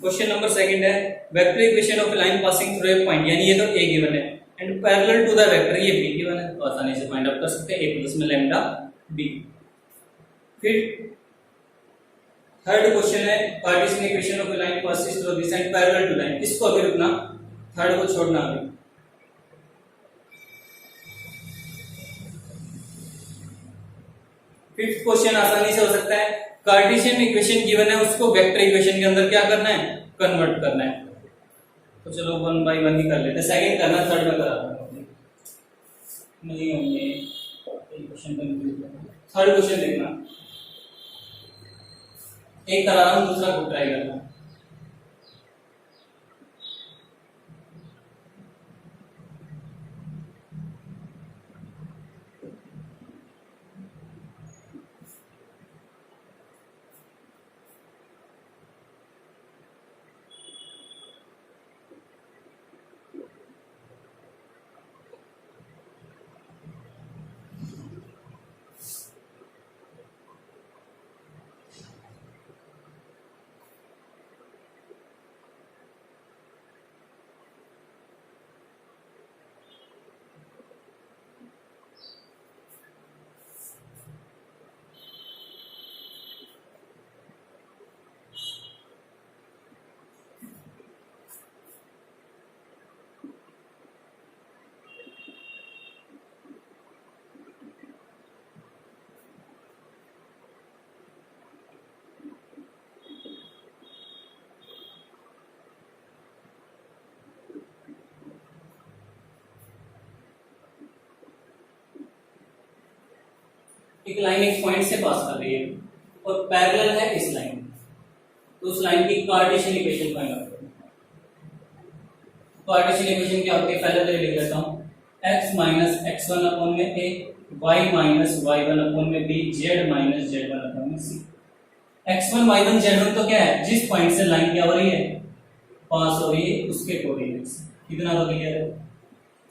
क्वेश्चन नंबर सेकंड है, vector equation of line passing through a point, यानी ये तो a गिवन है and parallel to the vector, ये b गिवन है, तो आसानी से फाइंड आउट कर सकते हैं, a प्लस में लैम्डा b। फिर थर्ड क्वेश्चन है, Cartesian equation of line passing through this and parallel to line, इसको अभी रुकना, थर्ड को छोड़ना अभी। फिफ्थ क्वेश्चन आसानी से हो सकता है, कार्टेशियन इक्वेशन गिवन है उसको वेक्टर इक्वेशन के अंदर क्या करना है, कन्वर्ट करना है। तो चलो 1 बाय 1 ही कर लेते हैं, सेकंड करना, थर्ड में करा दूंगा नहीं होंगे क्वेश्चन कंफ्यूज। थर्ड क्वेश्चन देखना, एक करा रहा हूं, दूसरा को ट्राई करना। एक लाइन एक पॉइंट से पास कर रही है और पैरेलल है इस लाइन, तो उस लाइन की कार्टेशियन इक्वेशन फाइंड आउट करें। कार्टेशियन इक्वेशन क्या होती है, पहले तो लिख लेता हूं, x माइनस x1 अपॉन में a, y minus y1 upon में b, z minus z1 upon में c। x1 y1 z1 तो क्या है, जिस पॉइंट से लाइन क्या हो रही है, पास हो रही है, उसके कोऑर्डिनेट्स। कितना तो क्लियर है।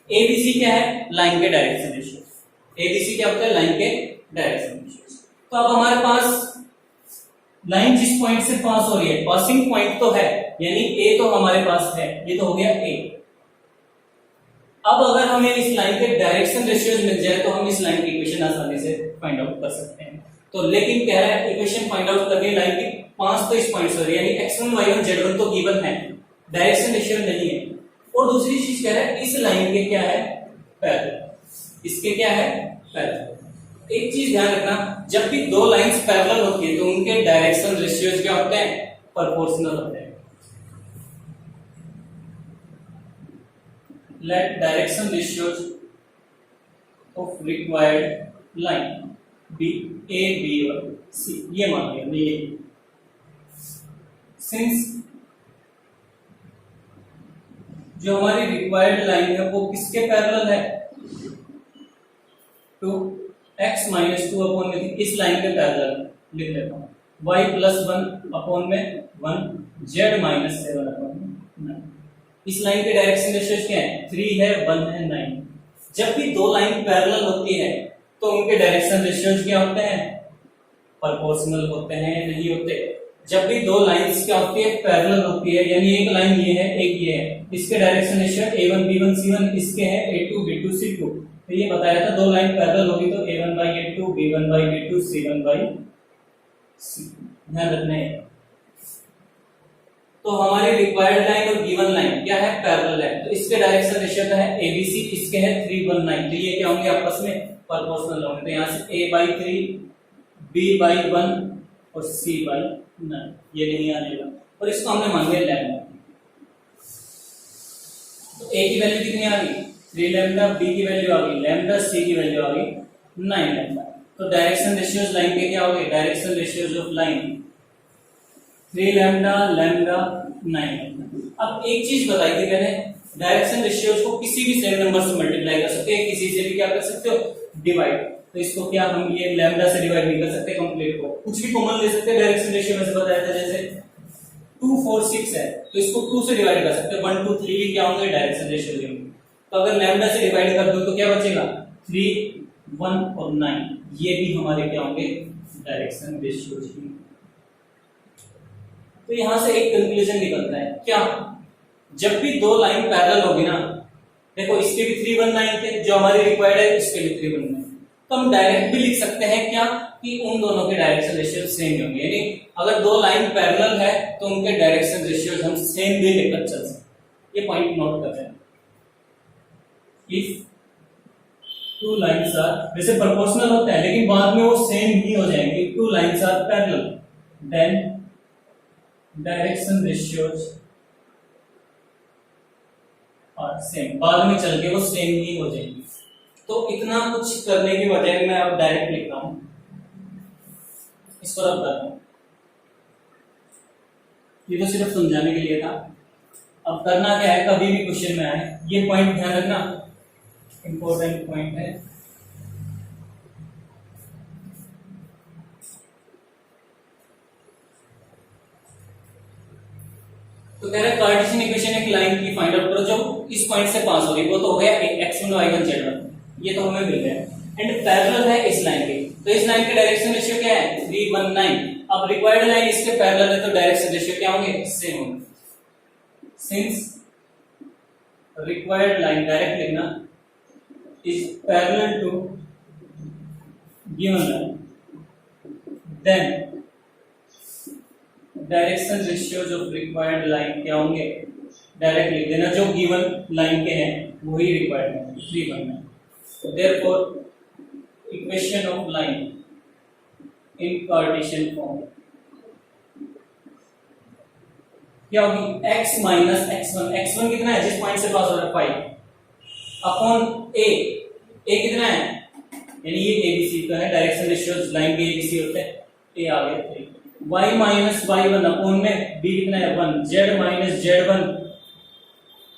abc क्या है, लाइन के डायरेक्शन रेशियो। abc क्या होता है, लाइन के डायरेक्शन रेशियो। तो अब हमारे पास लाइन जिस पॉइंट से पास हो रही है, पासिंग पॉइंट तो है, यानी a तो हमारे पास है, ये तो हो गया a। अब अगर हमें इस लाइन के डायरेक्शन रेशियोज मिल जाए तो हम इस लाइन की इक्वेशन आसानी से फाइंड आउट कर सकते हैं। तो लेकिन कह रहा है इक्वेशन फाइंड आउट करनी है लाइन की पांच तो इस पॉइंट से हो रही है, यानी x1 y1 z1 तो गिवन है, डायरेक्शन रेशियो नहीं है। और दूसरी चीज कह रहा है इस लाइन के क्या है, पैरेलल, इसके क्या है, पैरेलल। एक चीज ध्यान रखना, जब भी दो लाइंस पैरेलल होती है तो उनके डायरेक्शन रेशियोज क्या होते हैं, प्रोपोर्शनल होते हैं। Let direction ratios of required line be A, B और C, ये मान लिया हमने ये। Since जो हमारी रिक्वायर्ड लाइन है वो किसके पैरेलल है, तो x माइनस 2 अपॉन में इस लाइन के पैरेलल लिख लेता हूँ, y प्लस 1 अपॉन में 1, z माइनस 7 अपॉन में 9। इस लाइन के डायरेक्शन रेशियोज क्या है, 3 है, 1 है, 9। जब भी दो लाइन पैरेलल होती है तो उनके डायरेक्शन रेशियोज क्या होते हैं, प्रोपोर्शनल होते हैं, नहीं होते। जब भी दो लाइंस क्या होती है, पैरेलल होती है, यानी एक लाइन ये है, एक ये है, इसके direction ratio a1 b1 c1, इसके है a2 b2 c2। तो ये बताया था दो लाइन पैरेलल होगी तो a1 by a2 b1 by b2 c1 by c। ध्यान रखना है। तो हमारी रिक्वायर्ड लाइन और गिवन लाइन क्या है, पैरेलल है, तो इसके डायरेक्शन रेशियो का है ABC, इसके है 3 1 9। तो ये क्या होंगे, आपस में प्रोपोर्शनल होंगे। तो यहां से A by 3, B by 1 और C by 9, ये नहीं आ जाएगा। और इसको हमने मान लिया लैम्डा। तो A की वैल्यू कितनी आ गई, 3 लैम्डा, B की वैल्यू आ गई लैम्डा, C की वैल्यू आ गई 9 लैम्डा। तो डायरेक्शन रेशियोज लाइन के क्या हो गए, direction ratios of line 3 lambda, lambda 9 lambda. अब एक चीज बताई थी मैंने, डायरेक्शन रेशियोज को किसी भी सेम नंबर से मल्टीप्लाई कर सकते हैं, किसी से भी क्या कर सकते हो, डिवाइड। तो इसको क्या हम ये लैम्डा से डिवाइड नहीं कर सकते कंप्लीट को, कुछ भी कॉमन ले सकते हैं। डायरेक्शन रेशियो में से बताया था, जैसे 2 4 6 है तो इसको 2 से डिवाइड कर सकते हैं, 1 2 3 क्या होंगे, डायरेक्शन रेशियो होंगे। तो अगर लैम्डा से डिवाइड कर दो तो क्या बचेगा, 3 1 और 9, ये भी हमारे क्या होंगे, डायरेक्शन रेशियोज। तो यहां से एक कंक्लूजन निकलता है क्या, जब भी दो लाइन पैरेलल होगी ना, देखो इसके भी 3 1 9 थे जो हमारी रिक्वायर्ड है, इसके भी 3 1 9, तो हम डायरेक्ट भी लिख सकते हैं क्या कि उन दोनों के डायरेक्शन रेशियो सेम होंगे। यानी अगर दो लाइन पैरेलल है तो उनके डायरेक्शन रेशियोज हम सेम भी लेकर चल सकते। ये पॉइंट नोट करते हैं। इफ टू लाइंस आर, वैसे प्रोपोर्शनल होता है लेकिन बाद में वो सेम ही हो जाएंगे, two lines are parallel then direction ratios और सेम, बाद में चल के वो सेम ही हो जाएंगे। तो इतना कुछ करने की बजाय मैं अब डायरेक्ट लिखता हूं, इसको रब करता हूं। ये तो सिर्फ समझाने के लिए था। अब करना क्या है, कभी भी क्वेश्चन में आए ये पॉइंट ध्यान रखना, इंपॉर्टेंट पॉइंट है। तो कह रहे हैं कार्टेशियन इक्वेशन एक लाइन की फाइंड आउट करो जो इस पॉइंट से पास हो रही है, वो तो हो गया x1 y1 z1, ये तो हमें मिल गया। एंड पैरेलल है इस लाइन के, तो इस लाइन के डायरेक्शन रेशियो क्या है, 3 1 9। अब रिक्वायर्ड लाइन इसके पैरेलल है तो डायरेक्शन रेशियो क्या होंगे, सेम होंगे। सिंस रिक्वायर्ड लाइन, डायरेक्ट लिखना, is parallel to given line, then direction ratios of required line क्या होंगे, डायरेक्ट लिख देना, जो गिवन लाइन के हैं वही रिक्वायर्ड है, 3 1 9। Therefore equation of line in Cartesian form क्या होगी, x माइनस x1, x1 कितना है जिस पॉइंट से पास हो रहा है 5 अपॉन a कितना है यानी ये ABC का है, डायरेक्शन रेशियो लाइन के ABC होते हैं। ये आ गया 3 y माइनस y1 अपॉन में b कितना है 1 z minus z1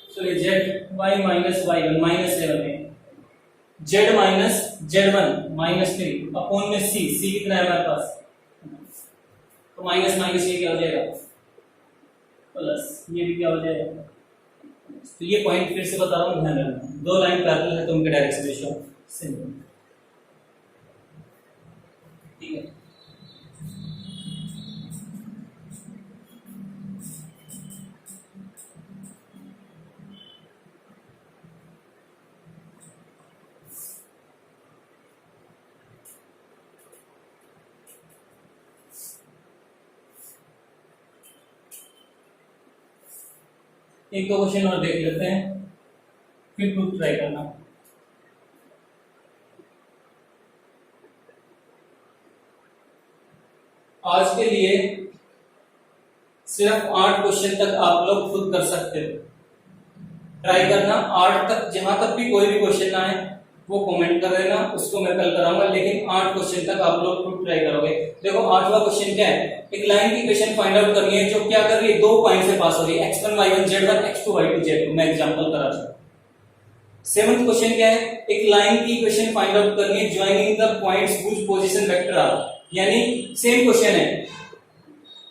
sorry z y minus y1 minus 7 है z minus z1 minus 3 upon में c कितना है हमारे पास, तो माइनस माइनस ये क्या हो जाएगा प्लस, ये भी क्या हो जाएगा। तो ये पॉइंट फिर से बता रहा हूँ, ध्यान रखना, दो लाइन पैरेलल है तो उनके डायरेक्शन रेशियो सेम है, ठीक है। एक दो क्वेश्चन और देख लेते हैं, फिर प्रूफ ट्राई करना। आज के लिए सिर्फ 8 क्वेश्चन तक आप लोग खुद कर सकते हो, ट्राई करना 8 तक, जहां तक भी कोई भी क्वेश्चन ना आए वो कमेंट कर देना, उसको मैं कल कराऊंगा, लेकिन 8 क्वेश्चन तक आप लोग खुद ट्राई करोगे। देखो 8वां क्वेश्चन क्या है, एक लाइन की इक्वेशन फाइंड आउट करनी है जो क्या कर रही है, दो पॉइंट से पास हो रही है, x1 y1 z1 x2 y2 z2, मैं एग्जांपल करा रहा हूं। 7th क्वेश्चन क्या है, एक लाइन की इक्वेशन फाइंड आउट करनी है joining the points which position vector are, यानी सेम क्वेश्चन है,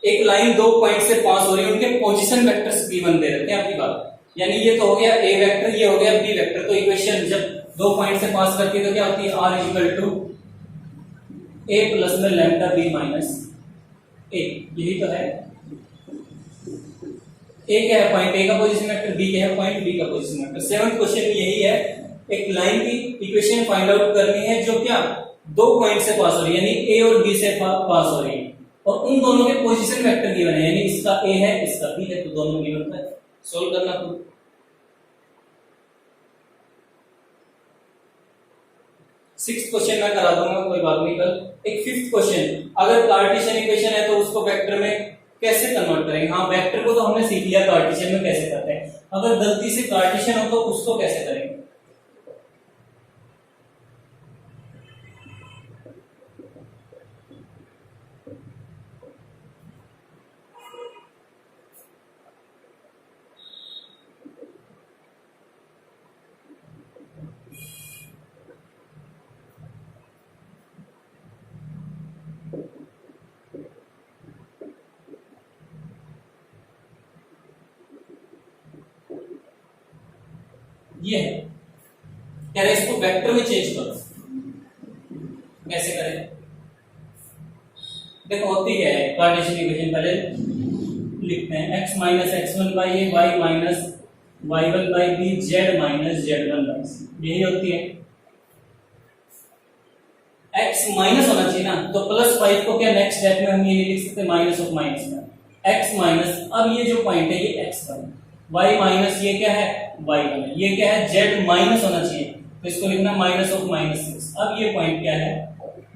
एक लाइन दो पॉइंट से पास हो रही है, उनके पोजीशन वेक्टर्स b1 दे रखे हैं आपकी बात, यानी ये तो हो गया a वेक्टर, ये हो गया b वेक्टर। तो इक्वेशन जब दो पॉइंट से पास करती है तो क्या होती है, r equal to a plus में लैम्डा b माइनस a, यही तो है। a क्या है पॉइंट a का पोजीशन वेक्टर, b क्या है पॉइंट b का पोजीशन वेक्टर। 7th क्वेश्चन यही है, एक लाइन की इक्वेशन फाइंड आउट करनी है जो क्या दो पॉइंट से पास हो रही है, यानी a और b से पास हो रही है, और उन दोनों के पोजीशन वेक्टर गिवन है, यानी इसका a है इसका b है, तो दोनों गिवन है, सोल्व करना खुद। 6th क्वेश्चन मैं करा दूंगा, कोई बात नहीं कल। एक 5th क्वेश्चन, अगर कार्टेशियन इक्वेशन है तो उसको वेक्टर में कैसे कन्वर्ट करेंगे। हाँ, वेक्टर को तो हमने सीख लिया कार्टेशियन में कैसे करते हैं, अगर गलती से कार्टेशियन हो तो उसको कैसे करेंगे। ये है, कह रहे इसको वेक्टर में चेंज करो, कैसे करें। देखो होती क्या है, कार्टेशियन इक्वेशन पहले लिखते हैं, x minus x1 by a, y minus y1 by b, z minus z1 by c, यही होती है। x माइनस होना चाहिए ना, तो +5 को क्या नेक्स्ट स्टेप में हम ये नहीं लिख सकते माइनस ऑफ माइनस में, x माइनस, अब ये जो पॉइंट है ये x1, y माइनस ये क्या है y1, ये क्या है z माइनस होना चाहिए, तो इसको लिखना माइनस ऑफ -6। अब ये पॉइंट क्या है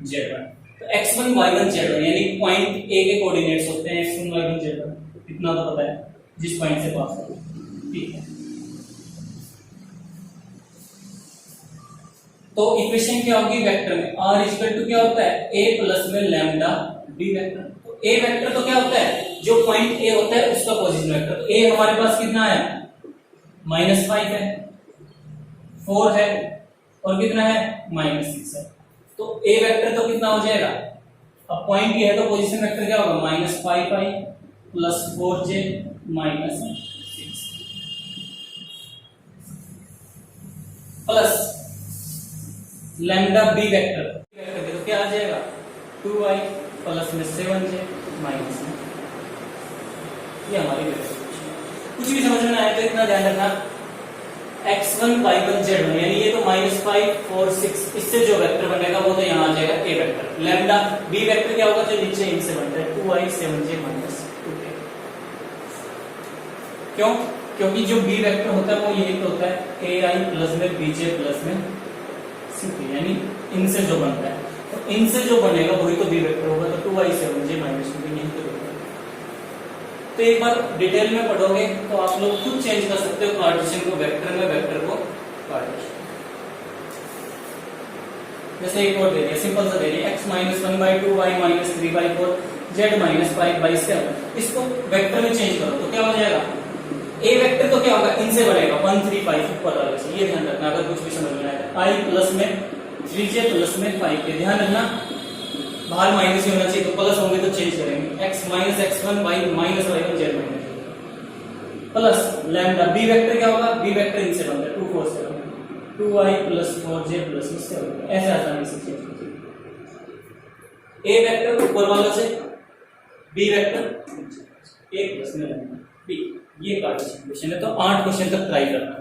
z1, तो x1 y1 z1, यानी पॉइंट a के कोऑर्डिनेट्स होते हैं x1 y1 z1, इतना तो पता है जिस पॉइंट से पास हो, ठीक है। तो इक्वेशन क्या होगी वेक्टर में, r इक्वल टू क्या होता है a प्लस में लैम्डा b वेक्टर। तो a वेक्टर तो क्या होता है, जो पॉइंट a होता है उसका पोजीशन वेक्टर। तो a हमारे पास कितना है -5 है, 4 है, और कितना है -6 है, तो a वेक्टर तो कितना हो जाएगा, अब पॉइंट ये है तो पोजीशन वेक्टर क्या होगा -5i plus 4j -6 plus lambda b vector, तो क्या आ जाएगा 2i प्लस में 7j माइनस, ये हमारी वेक्टर। कुछ भी समझ में आया तो इतना ध्यान रखना, x1 y1 z1, यानी ये तो -5 4 6, इससे जो वेक्टर बनेगा वो तो यहाँ आ जाएगा a vector. Lambda b vector क्या होगा, जो नीचे इनसे बनता है 2i 7j -2k। क्यों, क्योंकि जो b वेक्टर होता है वो यही तो होता है ai प्लस में bj प्लस में ck, यानी इनसे जो बनता है, तो इनसे जो बनेगा वही तो b वेक्टर होगा, तो 2i 7j -2k यही तो। तो एक बार डिटेल में पढ़ोगे तो आप लोग खुद चेंज कर सकते हो कार्टेशियन को वेक्टर में, वेक्टर को कार्टेशियन। जैसे एक और दे दिया, सिंपल सा दे दिया x minus 1/2 y minus 3/4 z minus 5/7। इसको वेक्टर में चेंज करो तो क्या हो जाएगा, ए वेक्टर तो क्या होगा, इनसे बढ़ेगा 1 3 5 ऊपर वाले से। ये ध्यान रखना अगर कुछ भी समझ में आएगा। i प्लस में 3j प्लस में 5 के, ध्यान रखना बाहर माइनस ही होना चाहिए, तो प्लस होंगे तो चेंज करेंगे, x minus x1 y minus y1 z minus plus lambda. B vector क्या होगा, बी वेक्टर इनसे बनता है 2 4 7 2y प्लस 4j प्लस इससे होगा, ऐसे आसानी से चेंज कर सकते। ए वेक्टर ऊपर वालों से, बी वेक्टर 1 प्लस में लैम्डा बी। ये क्वेश्चन है, तो 8 क्वेश्चन तक ट्राई करना।